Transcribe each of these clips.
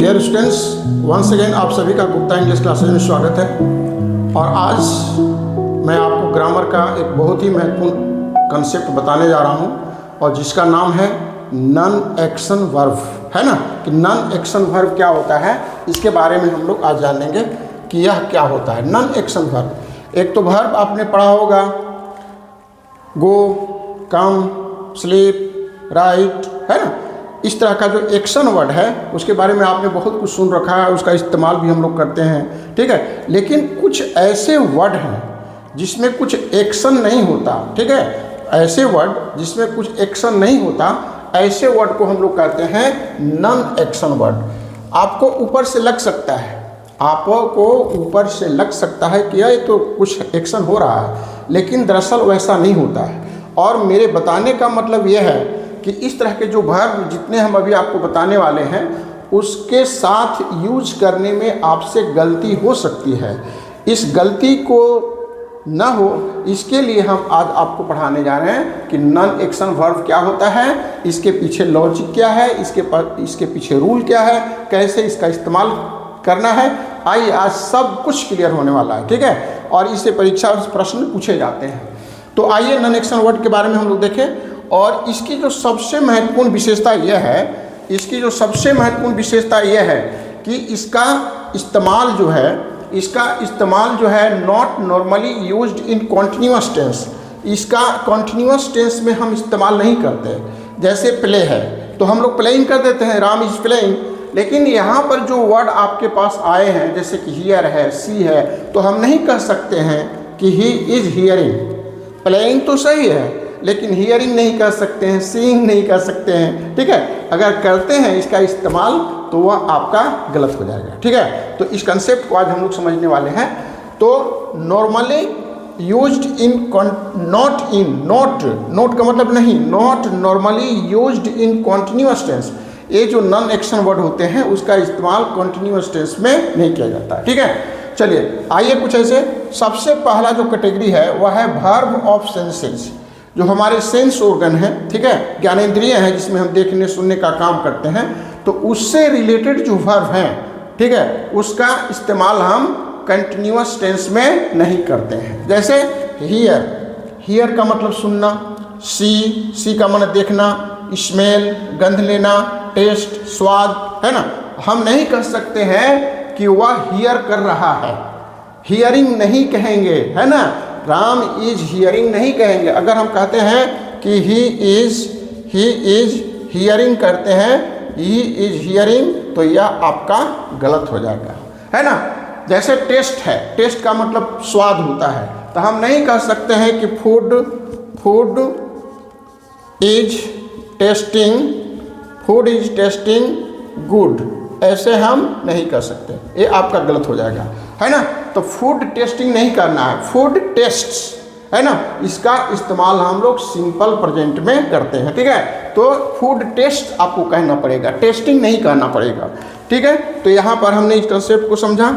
Dear students, once again आप सभी का गुप्ता इंग्लिश क्लासेज में स्वागत है। और आज मैं आपको ग्रामर का एक बहुत ही महत्वपूर्ण कंसेप्ट बताने जा रहा हूं, और जिसका नाम है नॉन एक्शन वर्ब, है ना। कि नॉन एक्शन वर्ब क्या होता है, इसके बारे में हम लोग आज जानेंगे कि यह क्या होता है नॉन एक्शन वर्ब। एक तो वर्ब आपने पढ़ा होगा, गो, कम, स्लीप, राइट, है ना। इस तरह का जो एक्शन वर्ड है उसके बारे में आपने बहुत कुछ सुन रखा है, उसका इस्तेमाल भी हम लोग करते हैं, ठीक है। लेकिन कुछ ऐसे वर्ड हैं जिसमें कुछ एक्शन नहीं होता, ठीक है। ऐसे वर्ड जिसमें कुछ एक्शन नहीं होता, ऐसे वर्ड को हम लोग कहते हैं नॉन एक्शन वर्ड। आपको ऊपर से लग सकता है, आपको ऊपर से लग सकता है कि ये तो कुछ एक्शन हो रहा है, लेकिन दरअसल वैसा नहीं होता है। और मेरे बताने का मतलब यह है कि इस तरह के जो वर्ब जितने हम अभी आपको बताने वाले हैं, उसके साथ यूज करने में आपसे गलती हो सकती है। इस गलती को ना हो, इसके लिए हम आज आपको पढ़ाने जा रहे हैं कि नॉन एक्शन वर्ब क्या होता है, इसके पीछे लॉजिक क्या है, इसके पीछे रूल क्या है, कैसे इसका इस्तेमाल करना है। आइए, आज सब कुछ क्लियर होने वाला है, ठीक है। और इससे परीक्षा प्रश्न पूछे जाते हैं। तो आइए नॉन एक्शन वर्ड के बारे में हम लोग देखें। और इसकी जो सबसे महत्वपूर्ण विशेषता यह है, कि इसका इस्तेमाल जो है not normally used in continuous tense. इसका कॉन्टिन्यूअस टेंस में हम इस्तेमाल नहीं करते। जैसे प्ले है तो हम लोग प्लेइंग कर देते हैं, राम इज प्लेइंग। लेकिन यहाँ पर जो वर्ड आपके पास आए हैं, जैसे कि हियर है, सी है, तो हम नहीं कह सकते हैं कि ही इज हियरिंग। प्लेइंग तो सही है, लेकिन हियरिंग नहीं कर सकते हैं, सीइंग नहीं कर सकते हैं, ठीक है। अगर करते हैं इसका इस्तेमाल तो वह आपका गलत हो जाएगा, ठीक है। तो इस कंसेप्ट को आज हम लोग समझने वाले हैं। तो नॉर्मली यूज्ड इन, नॉट का मतलब नहीं, not normally used in continuous tense. ये जो नॉन एक्शन वर्ड होते हैं उसका इस्तेमाल कॉन्टिन्यूअस टेंस में नहीं किया जाता है, ठीक है। चलिए आइए कुछ ऐसे। सबसे पहला जो कैटेगरी है वह है वर्ब ऑफ सेंसेस। जो हमारे सेंस ऑर्गन है, ठीक है, ज्ञानेंद्रिय हैं, जिसमें हम देखने सुनने का काम करते हैं, तो उससे रिलेटेड जो वर्ब हैं, ठीक है, उसका इस्तेमाल हम कंटिन्यूअस टेंस में नहीं करते हैं। जैसे हियर का मतलब सुनना, सी का मतलब देखना, स्मेल गंध लेना, टेस्ट स्वाद, है ना। हम नहीं कह सकते हैं कि वह हियर कर रहा है, हियरिंग नहीं कहेंगे, है ना। राम इज हियरिंग नहीं कहेंगे। अगर हम कहते हैं कि ही इज हियरिंग करते हैं, ही इज हियरिंग, तो यह आपका गलत हो जाएगा, है ना। जैसे टेस्ट है, टेस्ट का मतलब स्वाद होता है, तो हम नहीं कह सकते हैं कि फूड इज टेस्टिंग गुड। ऐसे हम नहीं कर सकते, ये आपका गलत हो जाएगा, है ना। तो फूड टेस्टिंग नहीं करना है, फूड टेस्ट्स, है ना। इसका इस्तेमाल हम लोग सिंपल प्रेजेंट में करते हैं, ठीक है। तो फूड टेस्ट आपको कहना पड़ेगा, टेस्टिंग नहीं कहना पड़ेगा, ठीक है। तो यहाँ पर हमने इस कंसेप्ट को समझा।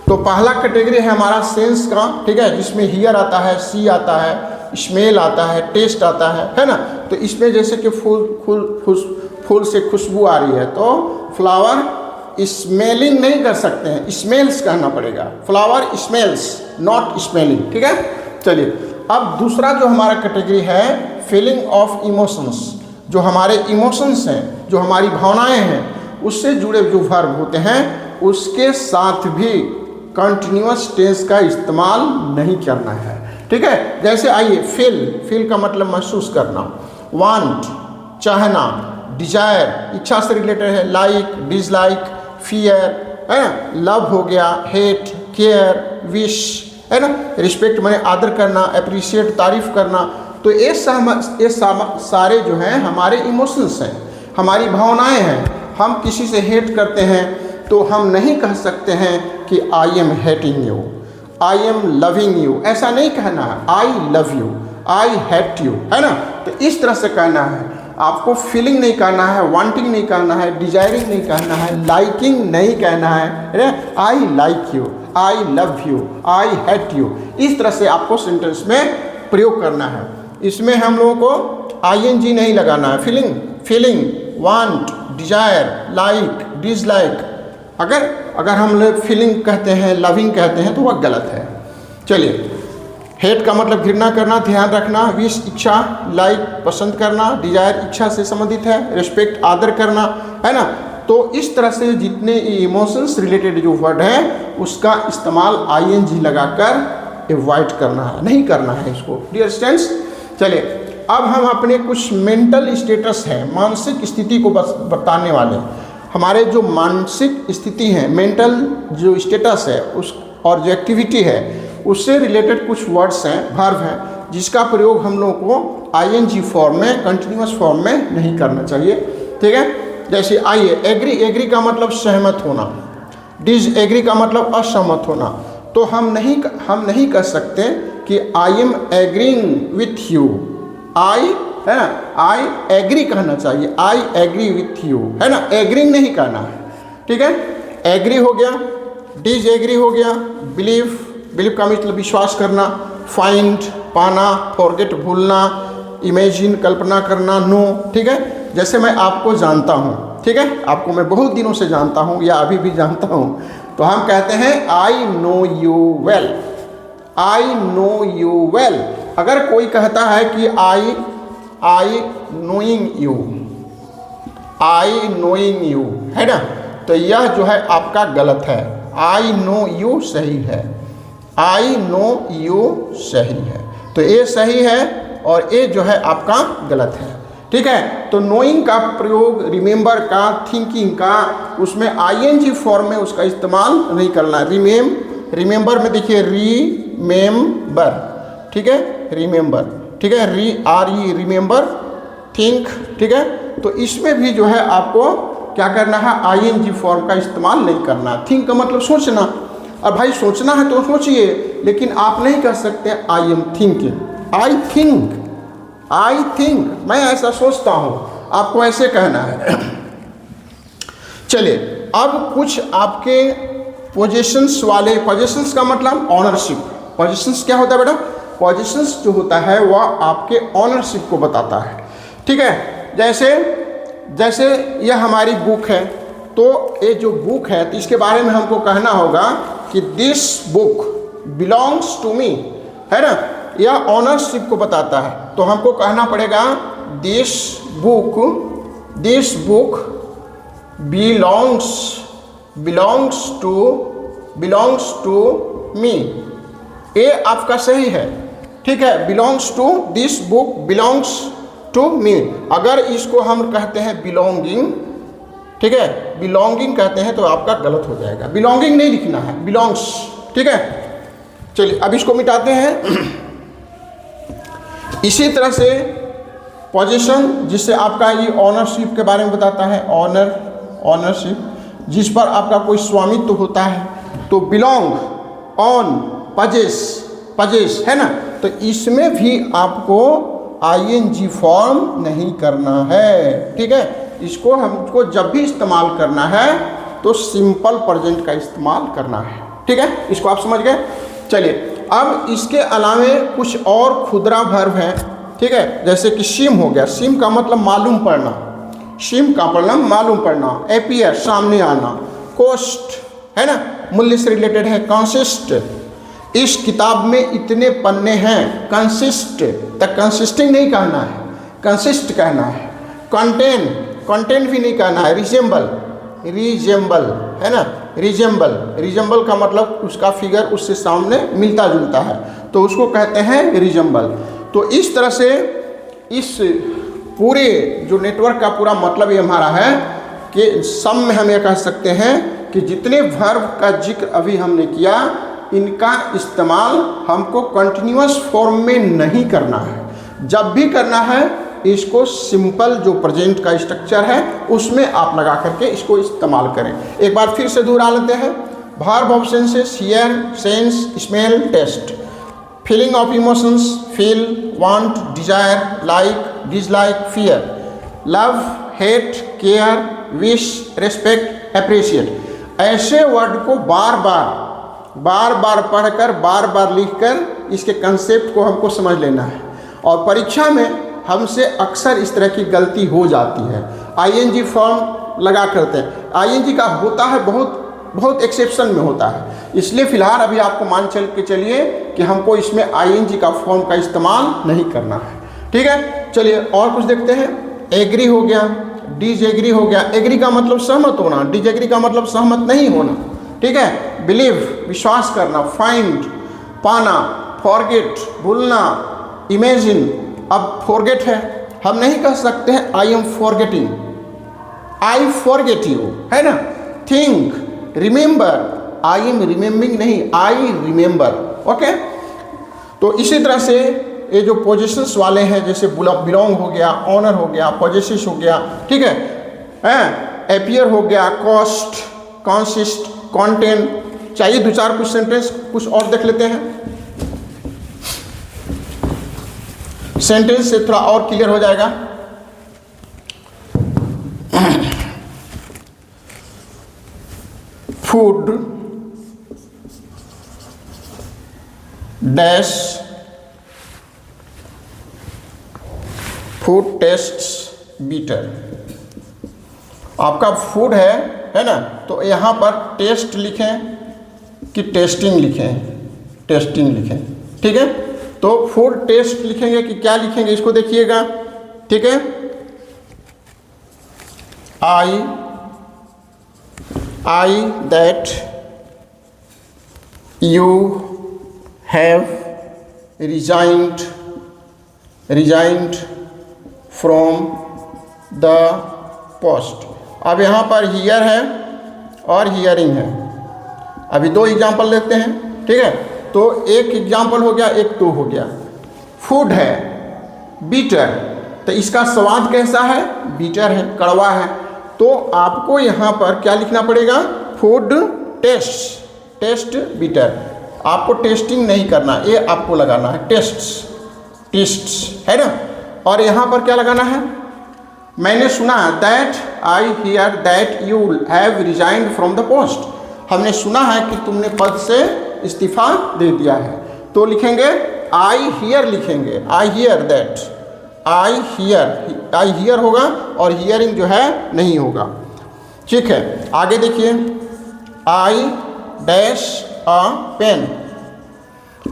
तो पहला कैटेगरी है हमारा सेंस का, ठीक है, जिसमें हियर आता है, सी आता है, स्मेल आता है, टेस्ट आता है ना। तो इसमें जैसे कि फूल से खुशबू आ रही है, तो फ्लावर स्मेलिंग नहीं कर सकते हैं, स्मेल्स कहना पड़ेगा। फ्लावर स्मेल्स, नॉट स्मेलिंग, ठीक है। चलिए, अब दूसरा जो हमारा कैटेगरी है फीलिंग ऑफ इमोशंस। जो हमारे इमोशंस हैं, जो हमारी भावनाएं हैं, उससे जुड़े जो वर्ब होते हैं, उसके साथ भी कंटिन्यूअस टेंस का इस्तेमाल नहीं करना है, ठीक है। जैसे आइए, फील का मतलब महसूस करना, वांट चाहना, डिजायर इच्छा से रिलेटेड है, लाइक डिसलाइक, फियर, है ना, लव हो गया, हेट, केयर, विश, है ना, रिस्पेक्ट माने आदर करना, अप्रिशिएट तारीफ करना। तो ये सारे जो हैं हमारे इमोशंस हैं, हमारी भावनाएं हैं। हम किसी से हेट करते हैं तो हम नहीं कह सकते हैं कि I M hating you, I am loving you, ऐसा नहीं कहना है। I love you, I hate you, है ना। तो इस तरह से कहना है। आपको फीलिंग नहीं कहना है, वांटिंग नहीं कहना है, डिजायरिंग नहीं कहना है, लाइकिंग नहीं कहना है। I like you, I love you, I hate you, इस तरह से आपको सेंटेंस में प्रयोग करना है। इसमें हम लोगों को ING नहीं लगाना है। Feeling want, desire, like, dislike. अगर हम लोग फीलिंग कहते हैं, लविंग कहते हैं तो वह गलत है। चलिए, हेट का मतलब घृणा करना, ध्यान रखना, विश इच्छा, लाइक पसंद करना, डिजायर इच्छा से संबंधित है, रिस्पेक्ट आदर करना, है ना। तो इस तरह से जितने इमोशंस रिलेटेड जो वर्ड है उसका इस्तेमाल ing लगाकर अवॉइड करना है, नहीं करना है इसको। डियर स्टूडेंट्स, चलिए अब हम अपने कुछ मेंटल स्टेटस है, मानसिक स्थिति को बताने वाले। हमारे जो मानसिक स्थिति है, मेंटल जो स्टेटस है उस और जो एक्टिविटी है उससे रिलेटेड कुछ वर्ड्स हैं, वर्ब हैं, जिसका प्रयोग हम लोगों को ing फॉर्म में, कंटिन्यूअस फॉर्म में नहीं करना चाहिए। ठीक है, जैसे आइए, एग्री का मतलब सहमत होना, डिसएग्री का मतलब असहमत होना। तो हम नहीं कह सकते कि I am agreeing with you, I है ना, आई एग्री कहना चाहिए, आई एग्री विथ यू, है ना, एग्रीइंग नहीं कहना है। ठीक है, एग्री हो गया, डिसएग्री हो गया, बिलीव का मतलब विश्वास करना, फाइंड पाना, फॉरगेट भूलना, इमेजिन कल्पना करना, नो। ठीक है, जैसे मैं आपको जानता हूँ, ठीक है, आपको मैं बहुत दिनों से जानता हूँ या अभी भी जानता हूँ, तो हम कहते हैं I know you well, I know you well. अगर कोई कहता है कि I knowing you, I knowing you, है ना, तो यह जो है आपका गलत है। आई नो यू सही है, आई नो यू सही है, तो ये सही है और ये जो है आपका गलत है। ठीक है, तो नोइंग का प्रयोग, रिमेंबर का, थिंकिंग का, उसमें ing फॉर्म में उसका इस्तेमाल नहीं करना। रिमेंबर में देखिए रीमेंबर, ठीक है, रिमेंबर, ठीक है, रिमेंबर, थिंक, ठीक है, तो इसमें भी जो है आपको क्या करना है, ing फॉर्म का इस्तेमाल नहीं करना। थिंक का मतलब सोचना, अब भाई सोचना है तो सोचिए, लेकिन आप नहीं कह सकते I am thinking, I think, मैं ऐसा सोचता हूँ, आपको ऐसे कहना है। चलिए, अब कुछ आपके पोजीशंस वाले, पोजीशंस का मतलब ऑनरशिप। पोजीशंस क्या होता है बेटा, पोजीशंस जो होता है वह आपके ऑनरशिप को बताता है। ठीक है, जैसे यह हमारी बुक है, तो ये जो बुक है तो इसके बारे में हमको कहना होगा कि this book belongs to me, है ना, यह ऑनरशिप को बताता है। तो हमको कहना पड़ेगा this book belongs to me. ये आपका सही है, ठीक है, belongs to, this book belongs to me. अगर इसको हम कहते हैं बिलोंगिंग, ठीक है, बिलोंगिंग कहते हैं तो आपका गलत हो जाएगा, बिलोंगिंग नहीं लिखना है, बिलोंग्स। ठीक है, चलिए अब इसको मिटाते हैं। इसी तरह से पोजीशन, जिससे आपका ये ऑनरशिप के बारे में बताता है, ऑनरशिप, जिस पर आपका कोई स्वामित्व होता है, तो बिलोंग, ऑन, पजेस, है ना, तो इसमें भी आपको ing फॉर्म नहीं करना है। ठीक है, इसको हमको जब भी इस्तेमाल करना है तो सिंपल प्रेजेंट का इस्तेमाल करना है। ठीक है, इसको आप समझ गए। चलिए, अब इसके अलावे कुछ और खुदरा वर्ब हैं। ठीक है, जैसे कि सिम हो गया, सिम का मतलब मालूम पड़ना, सिम का मतलब मालूम पड़ना, अपीयर सामने आना, कोस्ट, है ना, मूल्य से रिलेटेड है, कंसिस्ट, इस किताब में इतने पन्ने हैं, कंसिस्ट, तक कंसिस्टिंग नहीं कहना है, कंसिस्ट कहना है, कंटेंट भी नहीं कहना है, रिजेंबल, है ना, रिजेंबल का मतलब उसका फिगर उससे सामने मिलता जुलता है, तो उसको कहते हैं रिजेंबल। तो इस तरह से इस पूरे जो नेटवर्क का पूरा मतलब ये हमारा है कि सम में हम ये कह सकते हैं कि जितने वर्ब का जिक्र अभी हमने किया, इनका इस्तेमाल हमको कंटिन्यूअस फॉर्म में नहीं करना है। जब भी करना है इसको सिंपल जो प्रेजेंट का स्ट्रक्चर है उसमें आप लगा करके इसको इस्तेमाल करें। एक बार फिर से दोहरा लेते हैं। Verb of senses, hear, sense, smell, taste. Feeling of emotions, feel, want, desire, like, dislike, fear, love, hate, care, wish, respect, appreciate. ऐसे वर्ड को बार बार पढ़कर, बार बार लिखकर इसके कंसेप्ट को हमको समझ लेना है। और परीक्षा में हमसे अक्सर इस तरह की गलती हो जाती है। आईएनजी फॉर्म लगा करते हैं। आईएनजी का होता है बहुत एक्सेप्शन में होता है, इसलिए फिलहाल अभी आपको मान के चलिए कि हमको इसमें आईएनजी का फॉर्म का इस्तेमाल नहीं करना है। ठीक है, चलिए और कुछ देखते हैं। एग्री हो गया, डिसएग्री हो गया। एग्री का मतलब सहमत होना, डिसएग्री का मतलब सहमत नहीं होना। ठीक है, बिलीव विश्वास करना, फाइंड पाना, फॉरगेट भूलना, इमेजिन। अब फॉरगेट है, हम नहीं कह सकते हैं I am forgetting, I forget you, है ना। Think, remember, I am remembering नहीं, आई रिमेंबर। ओके, तो इसी तरह से ये जो पोजेशंस वाले हैं, जैसे बिलोंग हो गया, ऑनर हो गया, पोजेसिस हो गया, ठीक है, एपियर हो गया, कॉस्ट, कॉन्सिस्ट, कंटेंट। चाहिए दो चार कुछ सेंटेंस कुछ और देख लेते हैं, सेंटेंस से थोड़ा और क्लियर हो जाएगा। Food dash food tastes bitter. आपका फूड है ना, तो यहाँ पर टेस्ट लिखें कि टेस्टिंग लिखें, टेस्टिंग लिखें। ठीक है, तो फूड टेस्ट लिखेंगे कि क्या लिखेंगे, इसको देखिएगा। ठीक है, I that you have resigned from the post. अब यहाँ पर हियर है और हियरिंग है। अभी दो एग्जाम्पल लेते हैं। ठीक है, तो एक एग्जाम्पल हो गया, एक तो हो गया। फूड है बीटर, तो इसका स्वाद कैसा है, बीटर है, कड़वा है। तो आपको यहाँ पर क्या लिखना पड़ेगा, फूड टेस्ट बीटर। आपको टेस्टिंग नहीं करना, ये आपको लगाना है टेस्ट्स, है ना। और यहाँ पर क्या लगाना है, मैंने सुना that I hear that you have resigned from the post. हमने सुना है कि तुमने पद से इस्तीफा दे दिया है, तो लिखेंगे आई हियर, लिखेंगे आई हियर दैट, आई हियर होगा और हियरिंग जो है नहीं होगा। ठीक है, आगे देखिए, आई डैश अ पेन।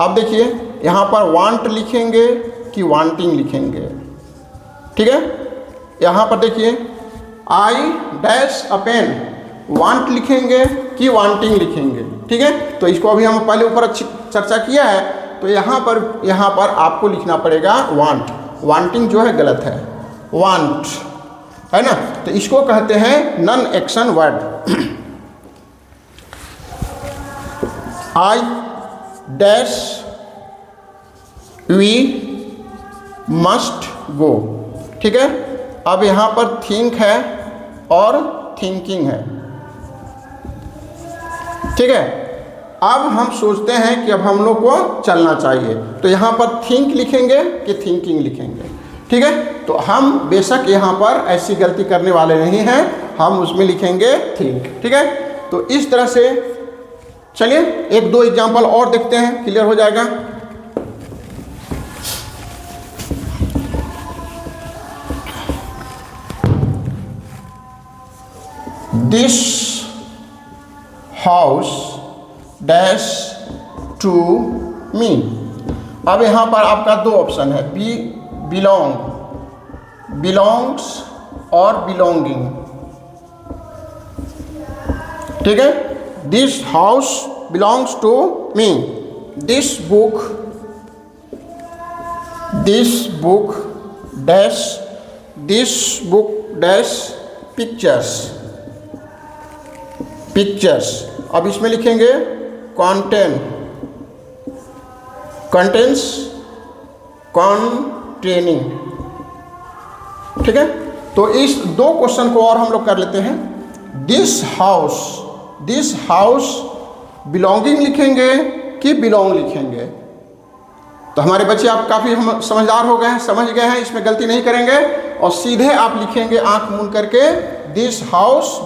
अब देखिए यहाँ पर वांट लिखेंगे कि वांटिंग लिखेंगे। ठीक है, यहाँ पर देखिए I dash a pen, want लिखेंगे कि वांटिंग लिखेंगे। ठीक है, तो इसको अभी हम पहले ऊपर अच्छी चर्चा किया है, तो यहाँ पर आपको लिखना पड़ेगा वांट। वांटिंग जो है गलत है, वांट, है ना। तो इसको कहते हैं non action word. I dash we must go. ठीक है, अब यहाँ पर थिंक है और थिंकिंग है। ठीक है, अब हम सोचते हैं कि अब हम लोग को चलना चाहिए, तो यहाँ पर थिंक लिखेंगे कि थिंकिंग लिखेंगे। ठीक है, तो हम बेशक यहाँ पर ऐसी गलती करने वाले नहीं हैं, हम उसमें लिखेंगे थिंक। ठीक है, तो इस तरह से चलिए एक दो एग्जाम्पल और देखते हैं, क्लियर हो जाएगा। This house dash to me. अब यहाँ पर आपका दो ऑप्शन है, बिलोंग्स और बिलोंगिंग। ठीक है, this house belongs to me. This book dash pictures. अब इसमें लिखेंगे कंटेंट्स कॉन्टेनिंग। ठीक है, तो इस दो क्वेश्चन को और हम लोग कर लेते हैं। दिस हाउस बिलोंगिंग लिखेंगे कि बिलोंग लिखेंगे। तो हमारे बच्चे आप काफ़ी समझदार हो गए हैं, समझ गए हैं, इसमें गलती नहीं करेंगे और सीधे आप लिखेंगे आंख मूंद करके, this house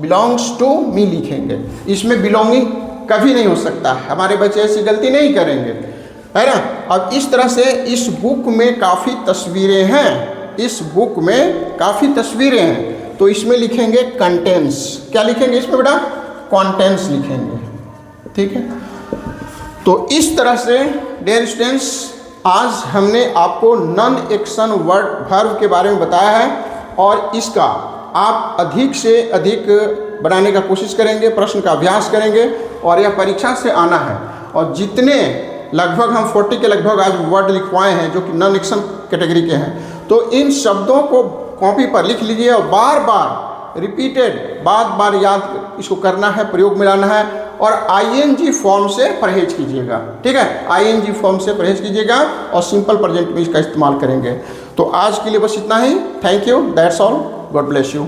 belongs to me लिखेंगे। इसमें बिलोंगिंग कभी नहीं हो सकता, हमारे बच्चे ऐसी गलती नहीं करेंगे। है ना। अब इस तरह से इस बुक में काफ़ी तस्वीरें हैं, इस बुक में काफ़ी तस्वीरें हैं, तो इसमें लिखेंगे कंटेंट्स। क्या लिखेंगे इसमें बेटा? कंटेंट्स लिखेंगे, ठीक है। तो इस तरह से डियर स्टूडेंट्स आज हमने आपको नॉन एक्शन वर्ब के बारे में बताया है और इसका आप अधिक से अधिक बनाने का कोशिश करेंगे, प्रश्न का अभ्यास करेंगे और यह परीक्षा से आना है। और जितने लगभग हम 40 के लगभग आज वर्ड लिखवाए हैं जो कि नॉन एक्शन कैटेगरी के हैं, तो इन शब्दों को कॉपी पर लिख लीजिए और बार बार रिपीटेड बार याद इसको करना है, प्रयोग में लाना है और आईएनजी फॉर्म से परहेज कीजिएगा, ठीक है। आईएनजी फॉर्म से परहेज कीजिएगा और सिंपल प्रेजेंट में इसका इस्तेमाल करेंगे। तो आज के लिए बस इतना ही। Thank you, that's all, God bless you.